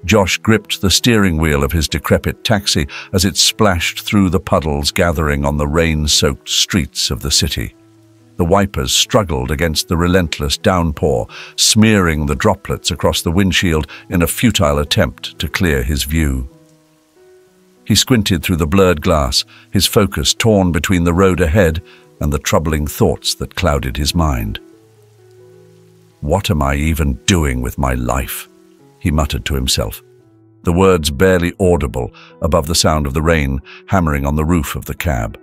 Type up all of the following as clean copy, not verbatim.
Josh gripped the steering wheel of his decrepit taxi as it splashed through the puddles gathering on the rain-soaked streets of the city. The wipers struggled against the relentless downpour, smearing the droplets across the windshield in a futile attempt to clear his view. He squinted through the blurred glass, his focus torn between the road ahead and the troubling thoughts that clouded his mind. "What am I even doing with my life?" he muttered to himself, the words barely audible above the sound of the rain hammering on the roof of the cab.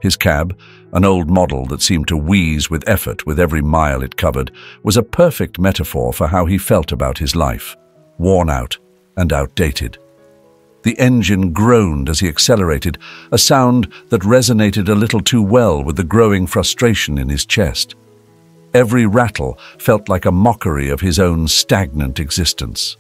His cab, an old model that seemed to wheeze with effort with every mile it covered, was a perfect metaphor for how he felt about his life, worn out and outdated. The engine groaned as he accelerated, a sound that resonated a little too well with the growing frustration in his chest. Every rattle felt like a mockery of his own stagnant existence.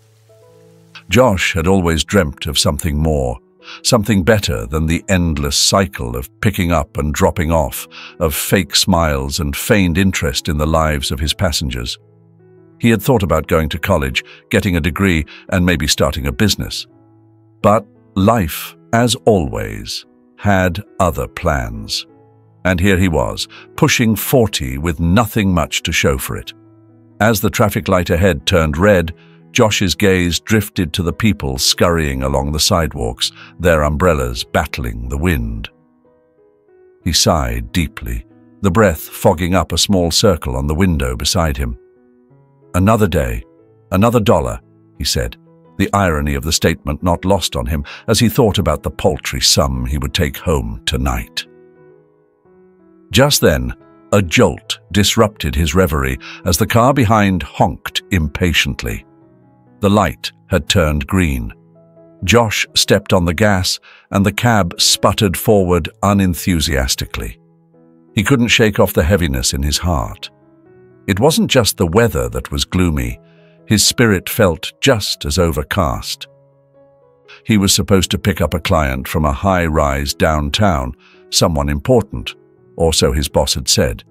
Josh had always dreamt of something more, something better than the endless cycle of picking up and dropping off, of fake smiles and feigned interest in the lives of his passengers. He had thought about going to college, getting a degree, and maybe starting a business. But life, as always, had other plans. And here he was, pushing 40 with nothing much to show for it. As the traffic light ahead turned red, Josh's gaze drifted to the people scurrying along the sidewalks, their umbrellas battling the wind. He sighed deeply, the breath fogging up a small circle on the window beside him. "Another day, another dollar," he said, the irony of the statement not lost on him as he thought about the paltry sum he would take home tonight. Just then, a jolt disrupted his reverie as the car behind honked impatiently. The light had turned green. Josh stepped on the gas, and the cab sputtered forward unenthusiastically. He couldn't shake off the heaviness in his heart. It wasn't just the weather that was gloomy. His spirit felt just as overcast. He was supposed to pick up a client from a high-rise downtown, someone important, or so his boss had said.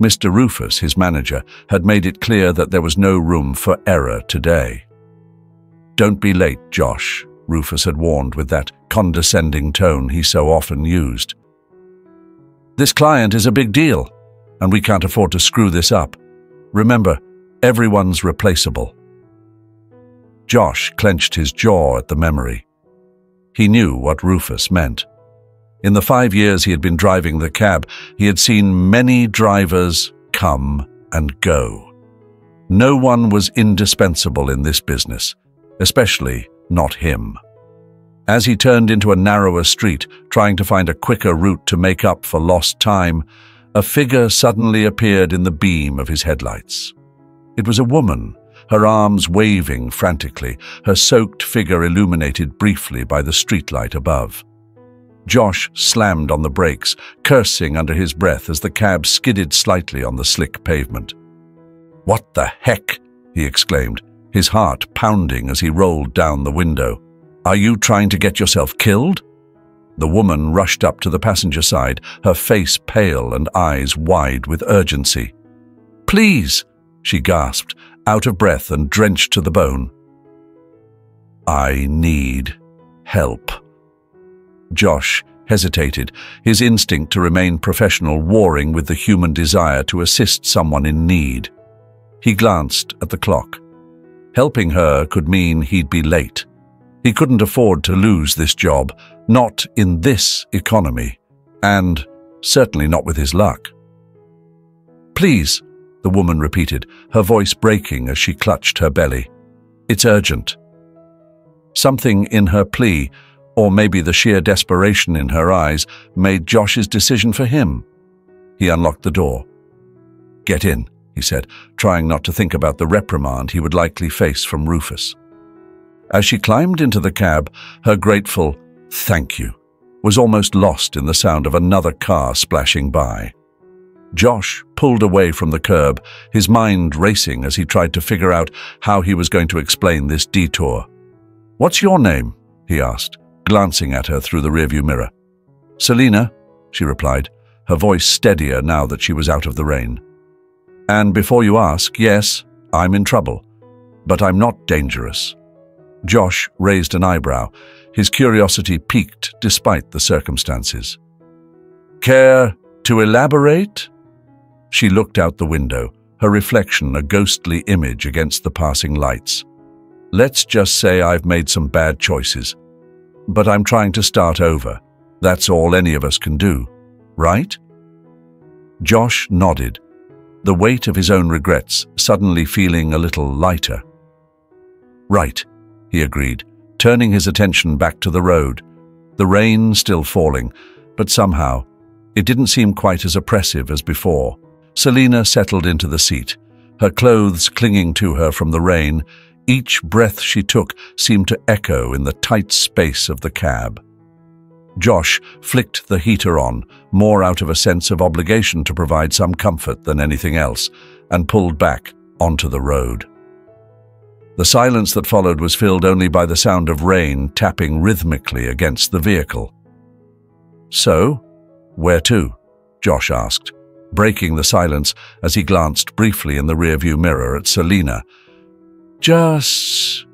Mr. Rufus, his manager, had made it clear that there was no room for error today. "Don't be late, Josh," Rufus had warned with that condescending tone he so often used. "This client is a big deal, and we can't afford to screw this up. Remember, everyone's replaceable." Josh clenched his jaw at the memory. He knew what Rufus meant. In the 5 years he had been driving the cab, he had seen many drivers come and go. No one was indispensable in this business, especially not him. As he turned into a narrower street, trying to find a quicker route to make up for lost time, a figure suddenly appeared in the beam of his headlights. It was a woman, her arms waving frantically, her soaked figure illuminated briefly by the streetlight above. Josh slammed on the brakes, cursing under his breath as the cab skidded slightly on the slick pavement. "What the heck?" he exclaimed, his heart pounding as he rolled down the window. "Are you trying to get yourself killed?" The woman rushed up to the passenger side, her face pale and eyes wide with urgency. "Please," she gasped, out of breath and drenched to the bone. "I need help." Josh hesitated, his instinct to remain professional warring with the human desire to assist someone in need. He glanced at the clock. Helping her could mean he'd be late. He couldn't afford to lose this job, not in this economy, and certainly not with his luck. "Please," the woman repeated, her voice breaking as she clutched her belly. "It's urgent." Something in her plea, or maybe the sheer desperation in her eyes, made Josh's decision for him. He unlocked the door. "Get in," he said, trying not to think about the reprimand he would likely face from Rufus. As she climbed into the cab, her grateful "thank you" was almost lost in the sound of another car splashing by. Josh pulled away from the curb, his mind racing as he tried to figure out how he was going to explain this detour. "What's your name?" he asked, glancing at her through the rearview mirror. "Selina," she replied, her voice steadier now that she was out of the rain. "And before you ask, yes, I'm in trouble, but I'm not dangerous." Josh raised an eyebrow, his curiosity piqued despite the circumstances. "Care to elaborate?" She looked out the window, her reflection a ghostly image against the passing lights. "Let's just say I've made some bad choices. But I'm trying to start over. That's all any of us can do, right?" Josh nodded, the weight of his own regrets suddenly feeling a little lighter. "Right," he agreed, turning his attention back to the road. The rain still falling, but somehow it didn't seem quite as oppressive as before. Selina settled into the seat, her clothes clinging to her from the rain. Each breath she took seemed to echo in the tight space of the cab. Josh flicked the heater on, more out of a sense of obligation to provide some comfort than anything else, and pulled back onto the road. The silence that followed was filled only by the sound of rain tapping rhythmically against the vehicle. "So, where to?" Josh asked, breaking the silence as he glanced briefly in the rearview mirror at Selina. Just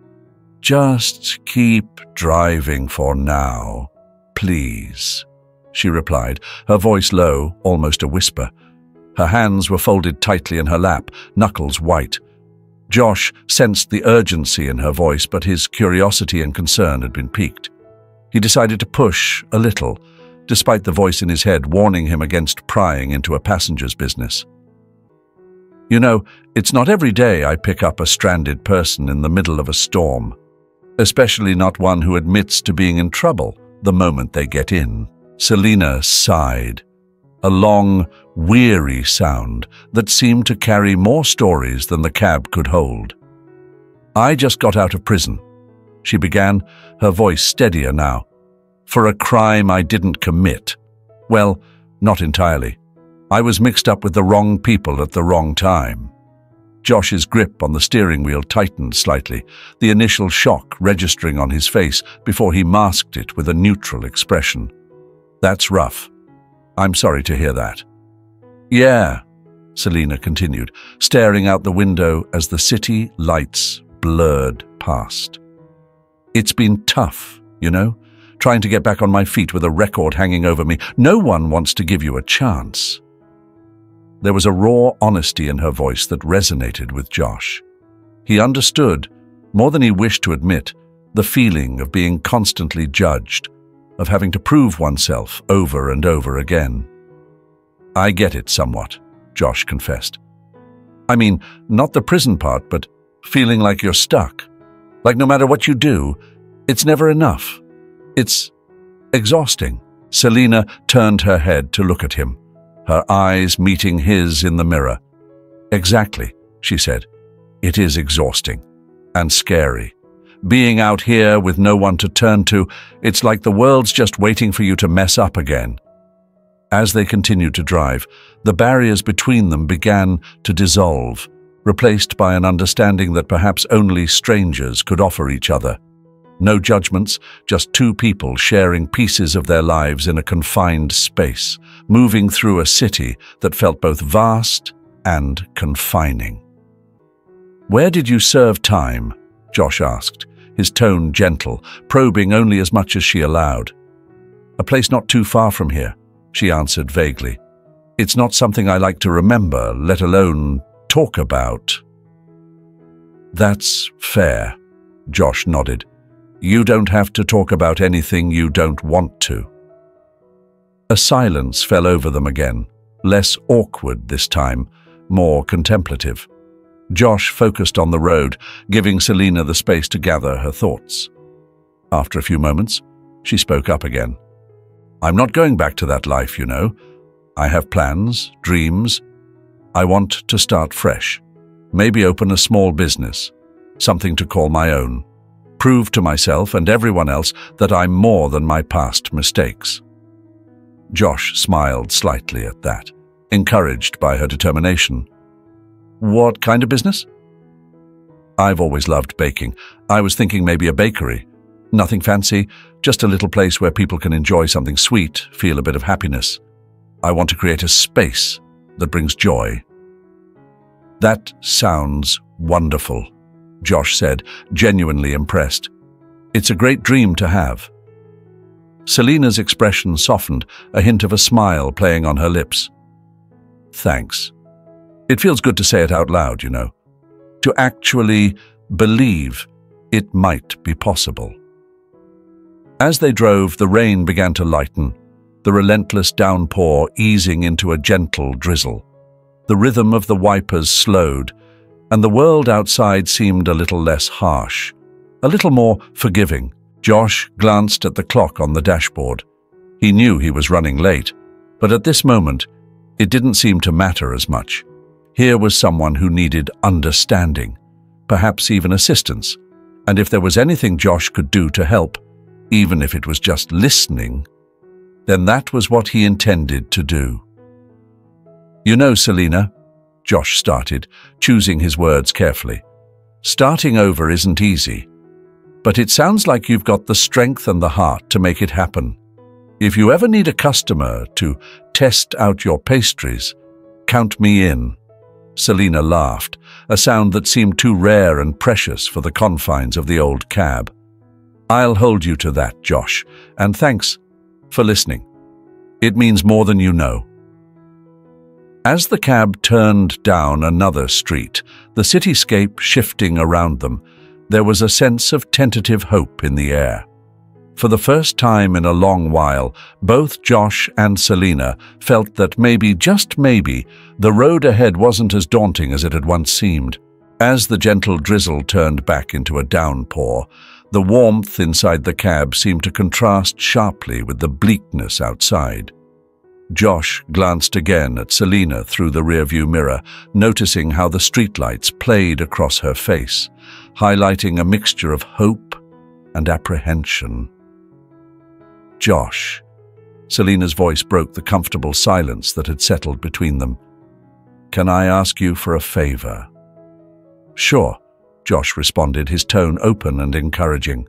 keep driving for now, please," she replied, her voice low, almost a whisper. Her hands were folded tightly in her lap, knuckles white. Josh sensed the urgency in her voice, but his curiosity and concern had been piqued. He decided to push a little, despite the voice in his head warning him against prying into a passenger's business. "You know, it's not every day I pick up a stranded person in the middle of a storm, especially not one who admits to being in trouble the moment they get in." Selina sighed, a long, weary sound that seemed to carry more stories than the cab could hold. "I just got out of prison," she began, her voice steadier now. "For a crime I didn't commit. Well, not entirely. I was mixed up with the wrong people at the wrong time." Josh's grip on the steering wheel tightened slightly, the initial shock registering on his face before he masked it with a neutral expression. "That's rough. I'm sorry to hear that." "Yeah," Selina continued, staring out the window as the city lights blurred past. "It's been tough, you know, trying to get back on my feet with a record hanging over me. No one wants to give you a chance." There was a raw honesty in her voice that resonated with Josh. He understood, more than he wished to admit, the feeling of being constantly judged, of having to prove oneself over and over again. "I get it somewhat," Josh confessed. "I mean, not the prison part, but feeling like you're stuck. Like no matter what you do, it's never enough. It's exhausting." Selina turned her head to look at him, her eyes meeting his in the mirror. "Exactly," she said. "It is exhausting and scary. Being out here with no one to turn to, it's like the world's just waiting for you to mess up again." As they continued to drive, the barriers between them began to dissolve, replaced by an understanding that perhaps only strangers could offer each other. No judgments, just two people sharing pieces of their lives in a confined space, moving through a city that felt both vast and confining. "Where did you serve time?" Josh asked, his tone gentle, probing only as much as she allowed. "A place not too far from here," she answered vaguely. "It's not something I like to remember, let alone talk about." "That's fair," Josh nodded. "You don't have to talk about anything you don't want to." A silence fell over them again, less awkward this time, more contemplative. Josh focused on the road, giving Selina the space to gather her thoughts. After a few moments, she spoke up again. "I'm not going back to that life, you know. I have plans, dreams. I want to start fresh. Maybe open a small business, something to call my own. Prove to myself and everyone else that I'm more than my past mistakes." Josh smiled slightly at that, encouraged by her determination. "What kind of business?" "I've always loved baking. I was thinking maybe a bakery. Nothing fancy, just a little place where people can enjoy something sweet, feel a bit of happiness. I want to create a space that brings joy." "That sounds wonderful," Josh said, genuinely impressed. It's a great dream to have." Selina's expression softened, a hint of a smile playing on her lips. "Thanks. It feels good to say it out loud, you know. To actually believe it might be possible." As they drove, the rain began to lighten, the relentless downpour easing into a gentle drizzle. The rhythm of the wipers slowed, and the world outside seemed a little less harsh, a little more forgiving. Josh glanced at the clock on the dashboard. He knew he was running late, but at this moment, it didn't seem to matter as much. Here was someone who needed understanding, perhaps even assistance, and if there was anything Josh could do to help, even if it was just listening, then that was what he intended to do. "You know, Selina," Josh started, choosing his words carefully, "starting over isn't easy. But it sounds like you've got the strength and the heart to make it happen. If you ever need a customer to test out your pastries, count me in." Selina laughed, a sound that seemed too rare and precious for the confines of the old cab. "I'll hold you to that, Josh, and thanks for listening. It means more than you know." As the cab turned down another street, the cityscape shifting around them, there was a sense of tentative hope in the air. For the first time in a long while, both Josh and Selina felt that maybe, just maybe, the road ahead wasn't as daunting as it had once seemed. As the gentle drizzle turned back into a downpour, the warmth inside the cab seemed to contrast sharply with the bleakness outside. Josh glanced again at Selina through the rearview mirror, noticing how the streetlights played across her face, highlighting a mixture of hope and apprehension. "Josh," Selina's voice broke the comfortable silence that had settled between them. "Can I ask you for a favor?" "Sure," Josh responded, his tone open and encouraging.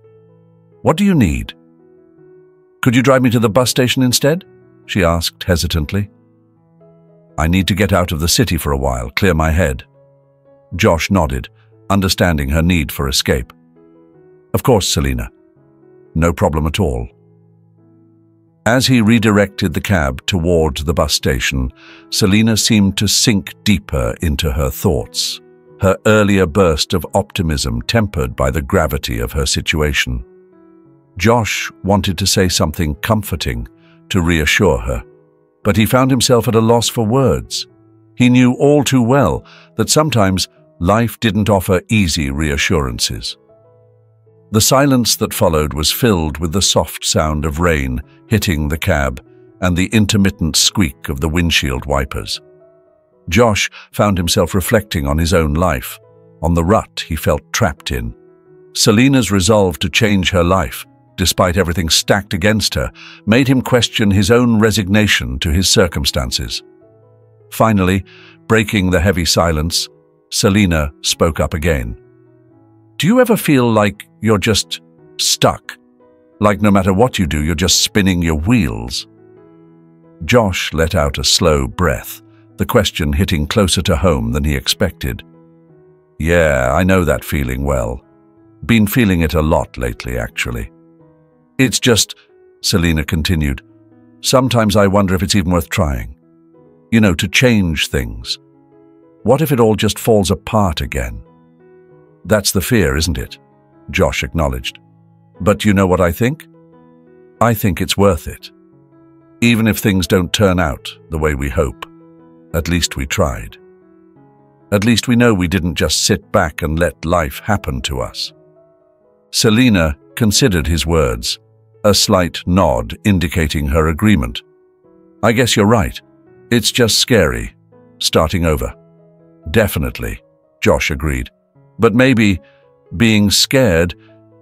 "What do you need?" "Could you drive me to the bus station instead?" she asked hesitantly. "I need to get out of the city for a while, clear my head." Josh nodded, understanding her need for escape. "Of course, Selina. No problem at all." As he redirected the cab toward the bus station, Selina seemed to sink deeper into her thoughts, her earlier burst of optimism tempered by the gravity of her situation. Josh wanted to say something comforting to reassure her, but he found himself at a loss for words. He knew all too well that sometimes life didn't offer easy reassurances. The silence that followed was filled with the soft sound of rain hitting the cab and the intermittent squeak of the windshield wipers. Josh found himself reflecting on his own life, on the rut he felt trapped in. Selina's resolve to change her life, despite everything stacked against her, made him question his own resignation to his circumstances. Finally, breaking the heavy silence, Selina spoke up again. "Do you ever feel like you're just stuck? Like no matter what you do, you're just spinning your wheels?" Josh let out a slow breath, the question hitting closer to home than he expected. "Yeah, I know that feeling well. Been feeling it a lot lately, actually. It's just," Selina continued, "sometimes I wonder if it's even worth trying. You know, to change things. What if it all just falls apart again?" "That's the fear, isn't it?" Josh acknowledged. "But you know what I think? I think it's worth it. Even if things don't turn out the way we hope, at least we tried. At least we know we didn't just sit back and let life happen to us." Selina considered his words, a slight nod indicating her agreement. "I guess you're right. It's just scary, starting over." "Definitely," Josh agreed. "But maybe being scared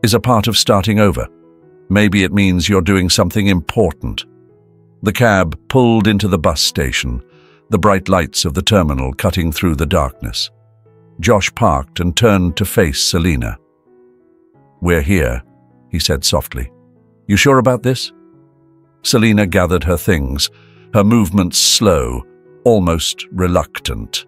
is a part of starting over. Maybe it means you're doing something important." The cab pulled into the bus station, the bright lights of the terminal cutting through the darkness. Josh parked and turned to face Selina. "We're here," he said softly. "You sure about this?" Selina gathered her things, her movements slow, almost reluctant.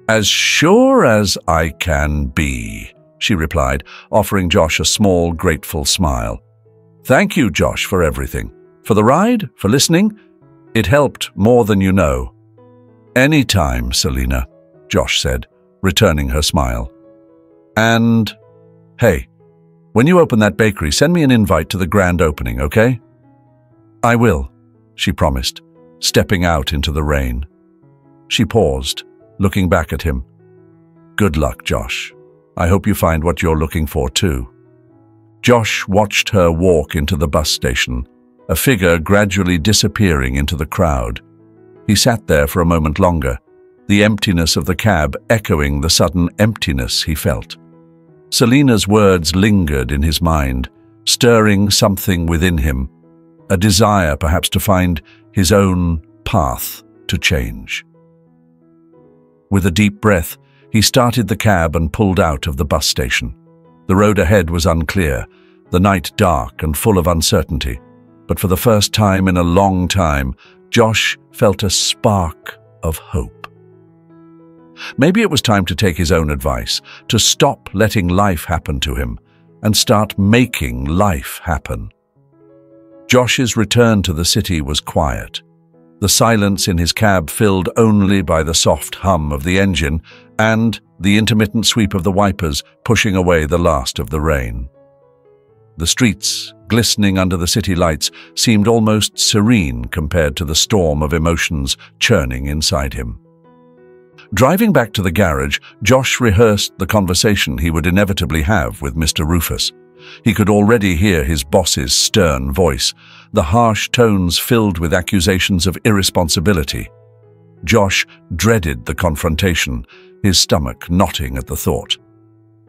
"As sure as I can be," she replied, offering Josh a small, grateful smile. "Thank you, Josh, for everything. For the ride, for listening. It helped more than you know." "Any time, Selina," Josh said, returning her smile. "And, hey, when you open that bakery, send me an invite to the grand opening, okay?" "I will," she promised, stepping out into the rain. She paused, looking back at him. "Good luck, Josh. I hope you find what you're looking for too." Josh watched her walk into the bus station, a figure gradually disappearing into the crowd. He sat there for a moment longer, the emptiness of the cab echoing the sudden emptiness he felt. Selina's words lingered in his mind, stirring something within him, a desire perhaps to find his own path to change. With a deep breath, he started the cab and pulled out of the bus station. The road ahead was unclear, the night dark and full of uncertainty, but for the first time in a long time, Josh felt a spark of hope. Maybe it was time to take his own advice, to stop letting life happen to him and start making life happen. Josh's return to the city was quiet, the silence in his cab filled only by the soft hum of the engine and the intermittent sweep of the wipers pushing away the last of the rain. The streets, glistening under the city lights, seemed almost serene compared to the storm of emotions churning inside him. Driving back to the garage, Josh rehearsed the conversation he would inevitably have with Mr. Rufus. He could already hear his boss's stern voice, the harsh tones filled with accusations of irresponsibility. Josh dreaded the confrontation, his stomach knotting at the thought.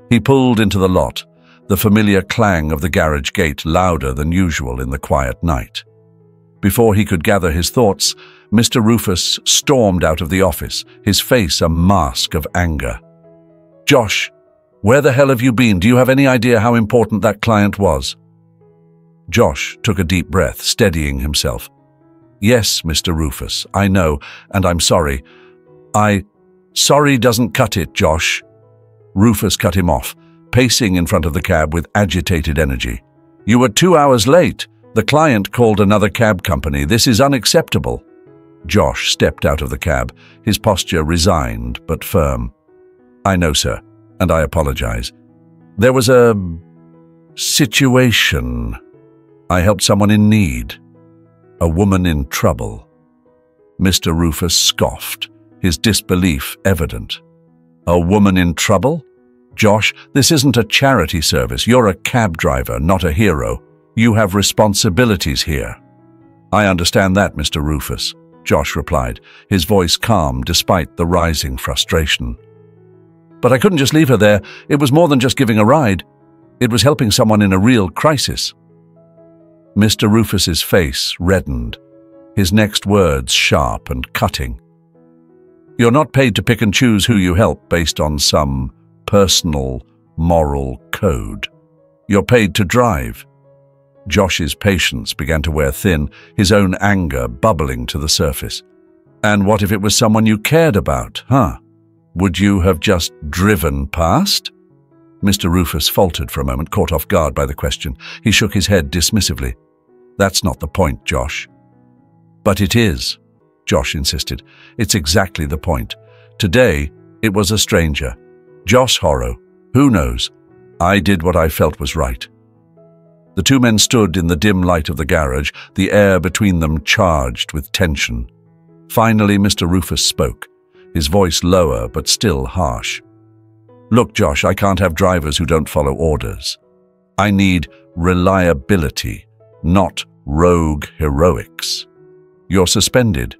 He pulled into the lot, the familiar clang of the garage gate louder than usual in the quiet night. Before he could gather his thoughts, Mr. Rufus stormed out of the office, his face a mask of anger. "Josh, where the hell have you been? Do you have any idea how important that client was?" Josh took a deep breath, steadying himself. "Yes, Mr. Rufus, I know, and I'm sorry. Sorry doesn't cut it, Josh." Rufus cut him off, pacing in front of the cab with agitated energy. "You were 2 hours late. The client called another cab company. This is unacceptable." Josh stepped out of the cab, his posture resigned but firm. "I know, sir, and I apologize. There was a situation. I helped someone in need. A woman in trouble." Mr. Rufus scoffed, his disbelief evident. "A woman in trouble? Josh, this isn't a charity service. You're a cab driver, not a hero. You have responsibilities here." "I understand that, Mr. Rufus," Josh replied, his voice calm despite the rising frustration. "But I couldn't just leave her there. It was more than just giving a ride. It was helping someone in a real crisis." Mr. Rufus's face reddened, his next words sharp and cutting. "You're not paid to pick and choose who you help based on some personal, moral code. You're paid to drive." Josh's patience began to wear thin, his own anger bubbling to the surface. "And what if it was someone you cared about, huh? Would you have just driven past?" Mr. Rufus faltered for a moment, caught off guard by the question. He shook his head dismissively. "That's not the point, Josh." "But it is," Josh insisted. "It's exactly the point. Today, it was a stranger. Josh Horrow. Who knows? I did what I felt was right." The two men stood in the dim light of the garage, the air between them charged with tension. Finally, Mr. Rufus spoke, his voice lower but still harsh. "Look, Josh, I can't have drivers who don't follow orders. I need reliability, not rogue heroics. You're suspended,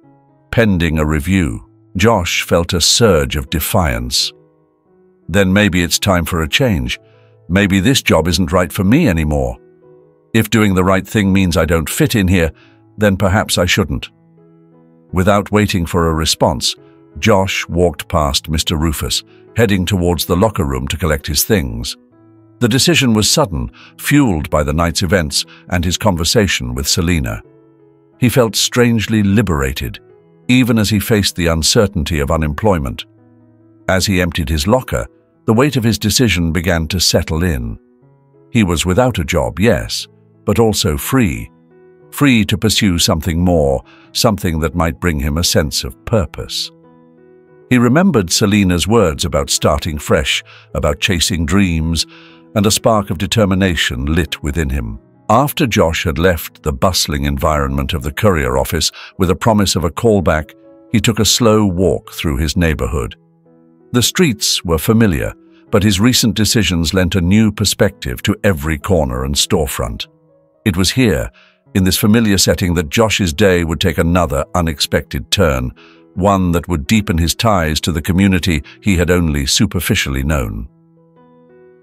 pending a review." Josh felt a surge of defiance. "Then maybe it's time for a change. Maybe this job isn't right for me anymore. If doing the right thing means I don't fit in here, then perhaps I shouldn't." Without waiting for a response, Josh walked past Mr. Rufus, heading towards the locker room to collect his things. The decision was sudden, fueled by the night's events and his conversation with Selina. He felt strangely liberated, even as he faced the uncertainty of unemployment. As he emptied his locker, The weight of his decision began to settle in. He was without a job, yes, but also free. Free to pursue something more, something that might bring him a sense of purpose. He remembered Selina's words about starting fresh, about chasing dreams, and a spark of determination lit within him. After Josh had left the bustling environment of the courier office with a promise of a callback, he took a slow walk through his neighborhood. The streets were familiar, but his recent decisions lent a new perspective to every corner and storefront. It was here, in this familiar setting, that Josh's day would take another unexpected turn, one that would deepen his ties to the community he had only superficially known.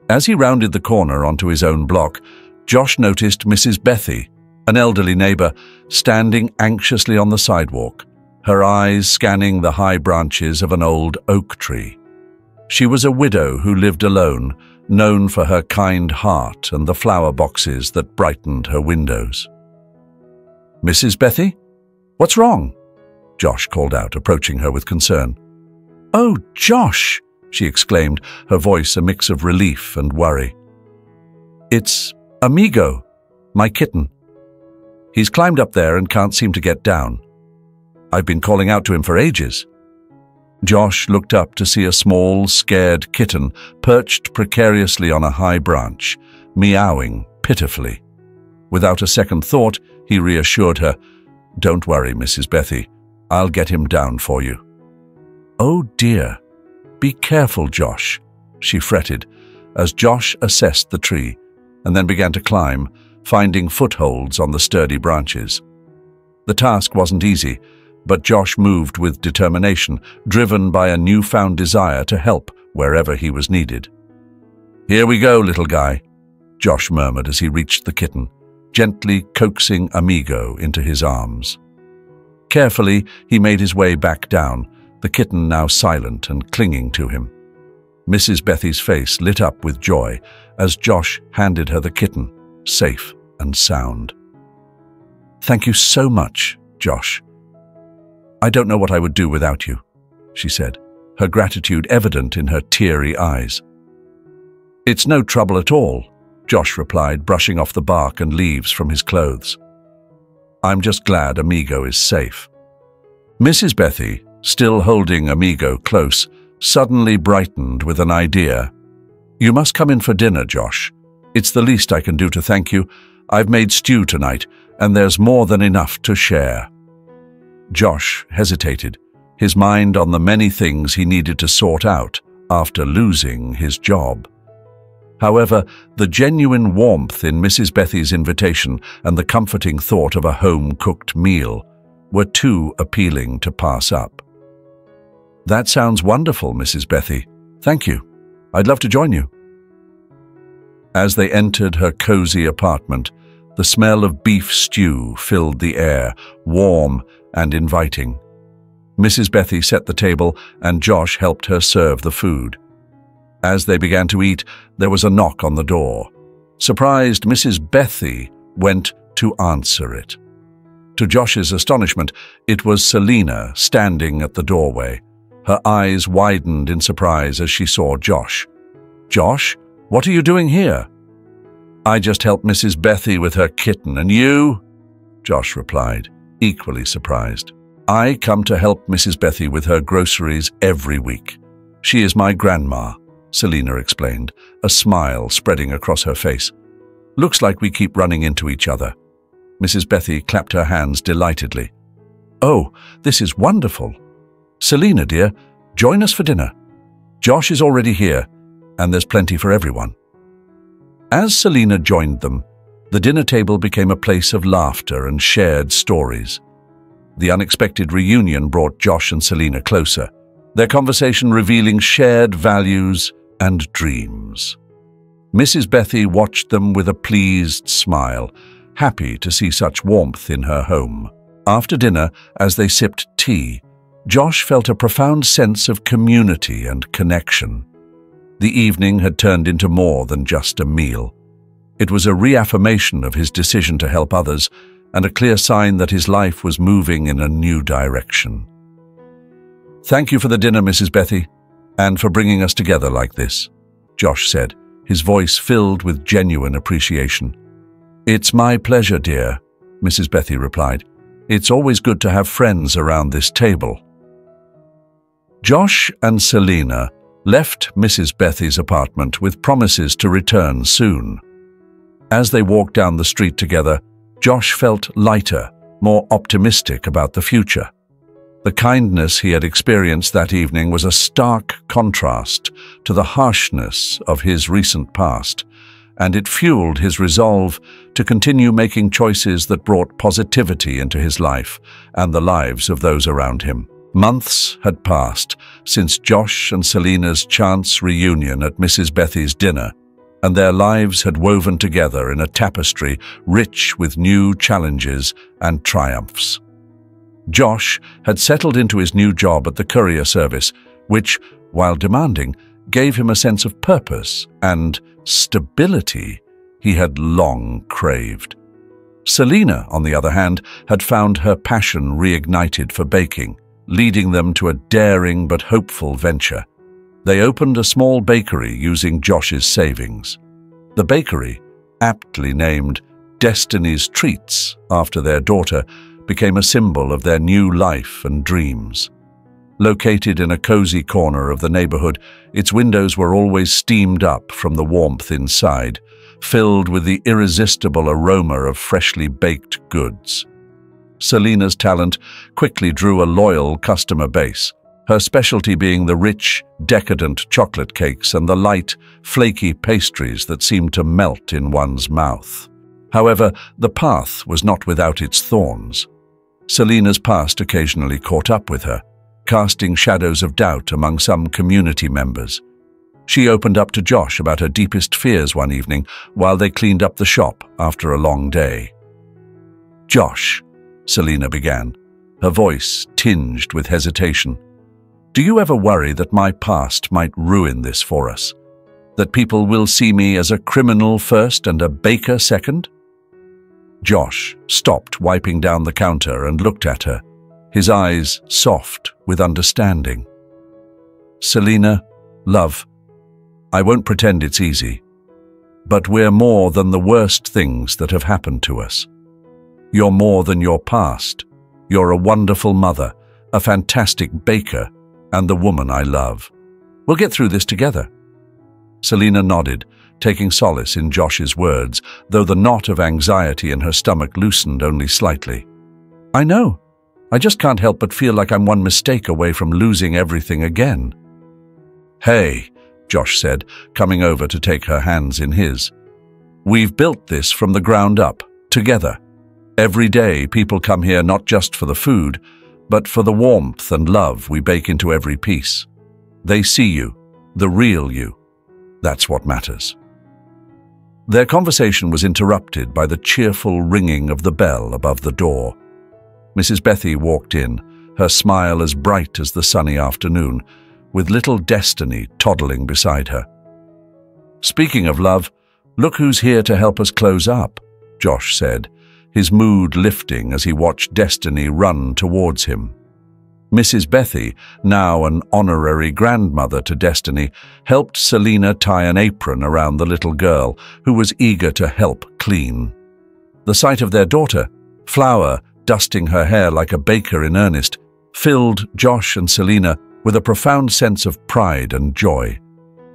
As he rounded the corner onto his own block, Josh noticed Mrs. Bethy, an elderly neighbor, standing anxiously on the sidewalk, her eyes scanning the high branches of an old oak tree. She was a widow who lived alone, known for her kind heart and the flower boxes that brightened her windows. "Mrs. Bethy? What's wrong?" Josh called out, approaching her with concern. "Oh, Josh!" she exclaimed, her voice a mix of relief and worry. "It's Amigo, my kitten. He's climbed up there and can't seem to get down. I've been calling out to him for ages." Josh looked up to see a small, scared kitten perched precariously on a high branch, meowing pitifully. Without a second thought, he reassured her, "Don't worry, Mrs. Bethy. I'll get him down for you." "Oh dear. Be careful, Josh," she fretted, as Josh assessed the tree and then began to climb, finding footholds on the sturdy branches. The task wasn't easy, but Josh moved with determination, driven by a newfound desire to help wherever he was needed. "Here we go, little guy," Josh murmured as he reached the kitten, gently coaxing Amigo into his arms. Carefully, he made his way back down, the kitten now silent and clinging to him. Mrs. Bethy's face lit up with joy as Josh handed her the kitten, safe and sound. "Thank you so much, Josh. I don't know what I would do without you," she said, her gratitude evident in her teary eyes. "It's no trouble at all," Josh replied, brushing off the bark and leaves from his clothes. "I'm just glad Amigo is safe." Mrs. Bethy, still holding Amigo close, suddenly brightened with an idea. "You must come in for dinner, Josh. It's the least I can do to thank you. I've made stew tonight, and there's more than enough to share." Josh hesitated, his mind on the many things he needed to sort out after losing his job. However, the genuine warmth in Mrs. Bethy's invitation and the comforting thought of a home-cooked meal were too appealing to pass up. "That sounds wonderful, Mrs. Bethy. Thank you. I'd love to join you." As they entered her cozy apartment, the smell of beef stew filled the air, warm and inviting. Mrs. Bethy set the table and Josh helped her serve the food. As they began to eat, there was a knock on the door. Surprised, Mrs. Bethy went to answer it. To Josh's astonishment, it was Selina standing at the doorway. Her eyes widened in surprise as she saw Josh. "Josh, what are you doing here?" "I just helped Mrs. Bethy with her kitten, and you?" Josh replied, equally surprised. "I come to help Mrs. Bethy with her groceries every week. She is my grandma," Selina explained, a smile spreading across her face. "Looks like we keep running into each other." Mrs. Bethy clapped her hands delightedly. "Oh, this is wonderful. Selina, dear, join us for dinner. Josh is already here, and there's plenty for everyone." As Selina joined them, the dinner table became a place of laughter and shared stories. The unexpected reunion brought Josh and Selina closer, their conversation revealing shared values and dreams. Mrs. Bethy watched them with a pleased smile, happy to see such warmth in her home. After dinner, as they sipped tea, Josh felt a profound sense of community and connection. The evening had turned into more than just a meal. It was a reaffirmation of his decision to help others and a clear sign that his life was moving in a new direction. "Thank you for the dinner, Mrs. Bethy, "And for bringing us together like this," Josh said, his voice filled with genuine appreciation. "It's my pleasure, dear," Mrs. Bethy replied. "It's always good to have friends around this table." Josh and Selina left Mrs. Bethy's apartment with promises to return soon. As they walked down the street together, Josh felt lighter, more optimistic about the future. The kindness he had experienced that evening was a stark contrast to the harshness of his recent past, and it fueled his resolve to continue making choices that brought positivity into his life and the lives of those around him. Months had passed since Josh and Selina's chance reunion at Mrs. Bethy's dinner, and their lives had woven together in a tapestry rich with new challenges and triumphs. Josh had settled into his new job at the courier service, which, while demanding, gave him a sense of purpose and stability he had long craved. Selina, on the other hand, had found her passion reignited for baking, leading them to a daring but hopeful venture. They opened a small bakery using Josh's savings. The bakery, aptly named Destiny's Treats after their daughter, became a symbol of their new life and dreams. Located in a cozy corner of the neighborhood, its windows were always steamed up from the warmth inside, filled with the irresistible aroma of freshly baked goods. Selina's talent quickly drew a loyal customer base, her specialty being the rich, decadent chocolate cakes and the light, flaky pastries that seemed to melt in one's mouth. However, the path was not without its thorns. Selina's past occasionally caught up with her, casting shadows of doubt among some community members. She opened up to Josh about her deepest fears one evening while they cleaned up the shop after a long day. "Josh," Selina began, her voice tinged with hesitation, "do you ever worry that my past might ruin this for us? That people will see me as a criminal first and a baker second?" Josh stopped wiping down the counter and looked at her, his eyes soft with understanding. "Selina, love, I won't pretend it's easy, but we're more than the worst things that have happened to us. You're more than your past. You're a wonderful mother, a fantastic baker, and the woman I love. We'll get through this together." Selina nodded, taking solace in Josh's words, though the knot of anxiety in her stomach loosened only slightly. "I know. I just can't help but feel like I'm one mistake away from losing everything again." "Hey," Josh said, coming over to take her hands in his. "We've built this from the ground up, together. Every day people come here not just for the food, but for the warmth and love we bake into every piece. They see you, the real you. That's what matters." Their conversation was interrupted by the cheerful ringing of the bell above the door. Mrs. Bethy walked in, her smile as bright as the sunny afternoon, with little Destiny toddling beside her. "Speaking of love, look who's here to help us close up," Josh said, his mood lifting as he watched Destiny run towards him. Mrs. Bethy, now an honorary grandmother to Destiny, helped Selina tie an apron around the little girl, who was eager to help clean. The sight of their daughter, Flower, dusting her hair like a baker in earnest, filled Josh and Selina with a profound sense of pride and joy.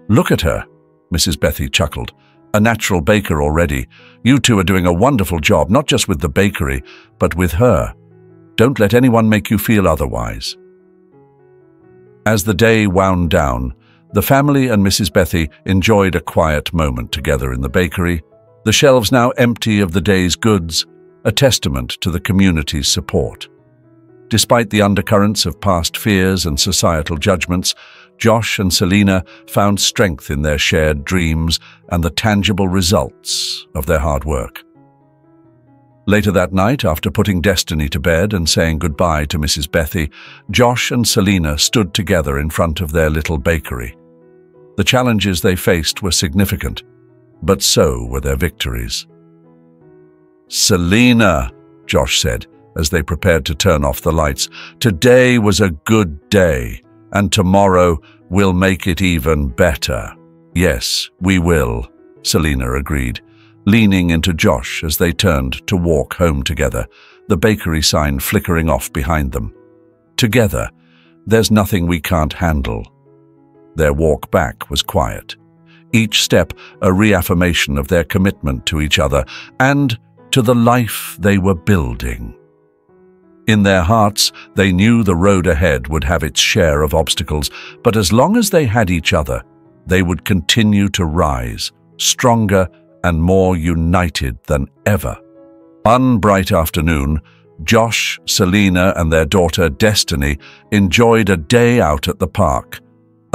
"Look at her," Mrs. Bethy chuckled. "A natural baker already. You two are doing a wonderful job, not just with the bakery, but with her. Don't let anyone make you feel otherwise." As the day wound down, the family and Mrs. Bethy enjoyed a quiet moment together in the bakery, the shelves now empty of the day's goods, a testament to the community's support. Despite the undercurrents of past fears and societal judgments, Josh and Selina found strength in their shared dreams and the tangible results of their hard work. Later that night, after putting Destiny to bed and saying goodbye to Mrs. Bethy, Josh and Selina stood together in front of their little bakery. The challenges they faced were significant, but so were their victories. "Selina," Josh said, as they prepared to turn off the lights, "today was a good day, and tomorrow We'll make it even better. Yes, we will, Selina agreed, leaning into Josh as they turned to walk home together, the bakery sign flickering off behind them. Together, there's nothing we can't handle. Their walk back was quiet, each step a reaffirmation of their commitment to each other and to the life they were building. In their hearts, they knew the road ahead would have its share of obstacles, but as long as they had each other, they would continue to rise, stronger and more united than ever. One bright afternoon, Josh, Selina, and their daughter Destiny enjoyed a day out at the park,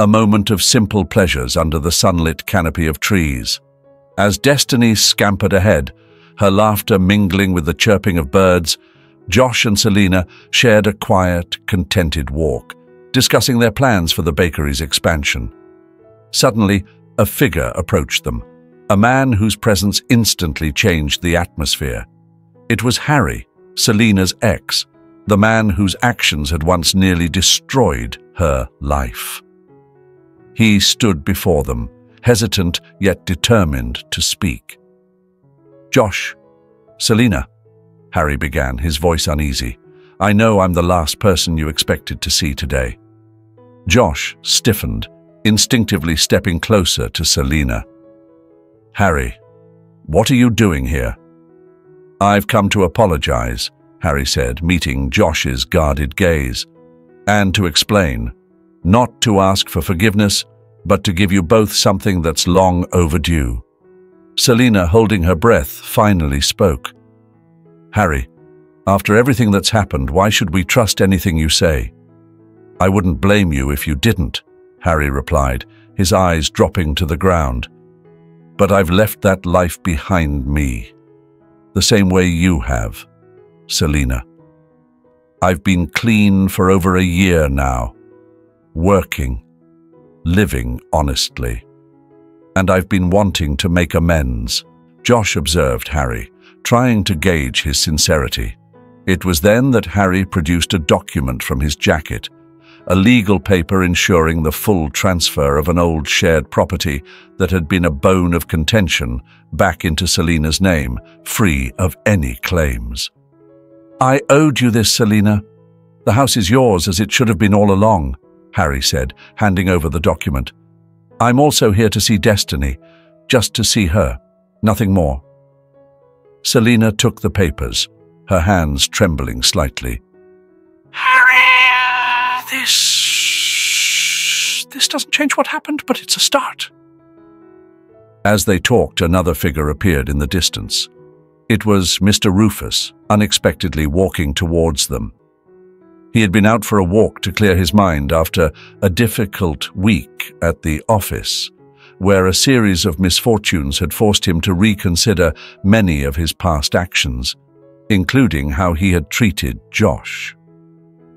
a moment of simple pleasures under the sunlit canopy of trees. As Destiny scampered ahead, her laughter mingling with the chirping of birds, Josh and Selina shared a quiet, contented walk, discussing their plans for the bakery's expansion. Suddenly, a figure approached them, a man whose presence instantly changed the atmosphere. It was Harry, Selina's ex, the man whose actions had once nearly destroyed her life. He stood before them, hesitant yet determined to speak. "Josh, Selina," Harry began, his voice uneasy. "I know I'm the last person you expected to see today." Josh stiffened, instinctively stepping closer to Selina. "Harry, what are you doing here?" "I've come to apologize," Harry said, meeting Josh's guarded gaze, "and to explain, not to ask for forgiveness, but to give you both something that's long overdue." Selina, holding her breath, finally spoke. "Harry, after everything that's happened, why should we trust anything you say?" "I wouldn't blame you if you didn't," Harry replied, his eyes dropping to the ground. "But I've left that life behind me, the same way you have, Selina. I've been clean for over a year now, working, living honestly. And I've been wanting to make amends," Josh observed Harry, trying to gauge his sincerity. It was then that Harry produced a document from his jacket, a legal paper ensuring the full transfer of an old shared property that had been a bone of contention back into Selina's name, free of any claims. "I owed you this, Selina. The house is yours, as it should have been all along," Harry said, handing over the document. "I'm also here to see Destiny, just to see her, nothing more." Selina took the papers, her hands trembling slightly. "Harry, this doesn't change what happened, but it's a start." As they talked, another figure appeared in the distance. It was Mr. Rufus, unexpectedly walking towards them. He had been out for a walk to clear his mind after a difficult week at the office, where a series of misfortunes had forced him to reconsider many of his past actions, including how he had treated Josh.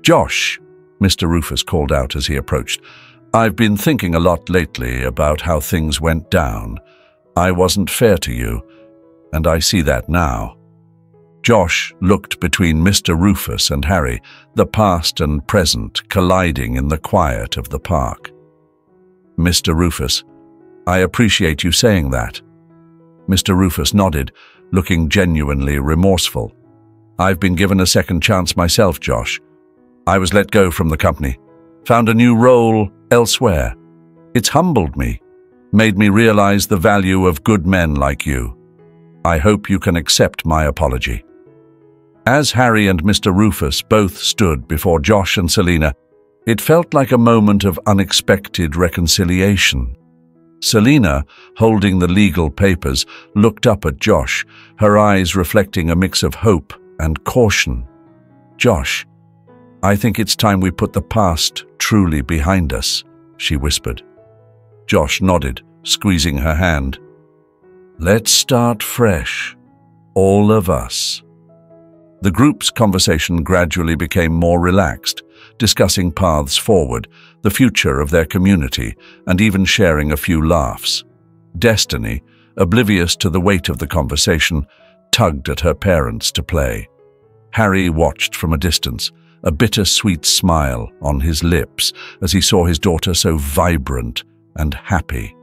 "Josh," Mr. Rufus called out as he approached, "I've been thinking a lot lately about how things went down. I wasn't fair to you, and I see that now." Josh looked between Mr. Rufus and Harry, the past and present colliding in the quiet of the park. "Mr. Rufus, I appreciate you saying that." Mr. Rufus nodded, looking genuinely remorseful. "I've been given a second chance myself, Josh. I was let go from the company, found a new role elsewhere. It's humbled me, made me realize the value of good men like you. I hope you can accept my apology." As Harry and Mr. Rufus both stood before Josh and Selina, it felt like a moment of unexpected reconciliation. Selina, holding the legal papers, looked up at Josh, her eyes reflecting a mix of hope and caution. "Josh, I think it's time we put the past truly behind us," she whispered. Josh nodded, squeezing her hand. "Let's start fresh, all of us." The group's conversation gradually became more relaxed, discussing paths forward, the future of their community, and even sharing a few laughs. Destiny, oblivious to the weight of the conversation, tugged at her parents to play. Harry watched from a distance, a bittersweet smile on his lips as he saw his daughter so vibrant and happy.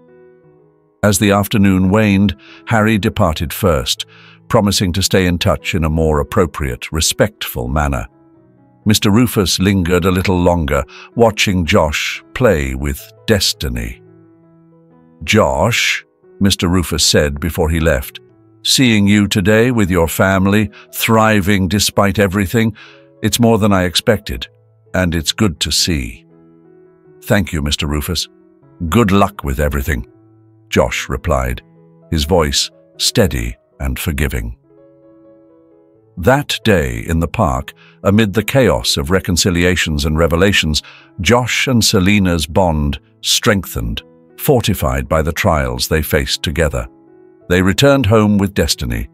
As the afternoon waned, Harry departed first, promising to stay in touch in a more appropriate, respectful manner. Mr. Rufus lingered a little longer, watching Josh play with Destiny. "Josh," Mr. Rufus said before he left, "seeing you today with your family, thriving despite everything, it's more than I expected, and it's good to see." "Thank you, Mr. Rufus. Good luck with everything," Josh replied, his voice steady and forgiving. That day in the park, amid the chaos of reconciliations and revelations, Josh and Selena's bond strengthened, fortified by the trials they faced together. They returned home with Destiny,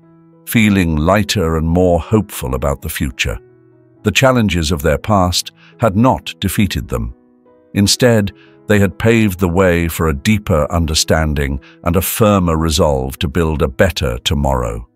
feeling lighter and more hopeful about the future. The challenges of their past had not defeated them. Instead, they had paved the way for a deeper understanding and a firmer resolve to build a better tomorrow.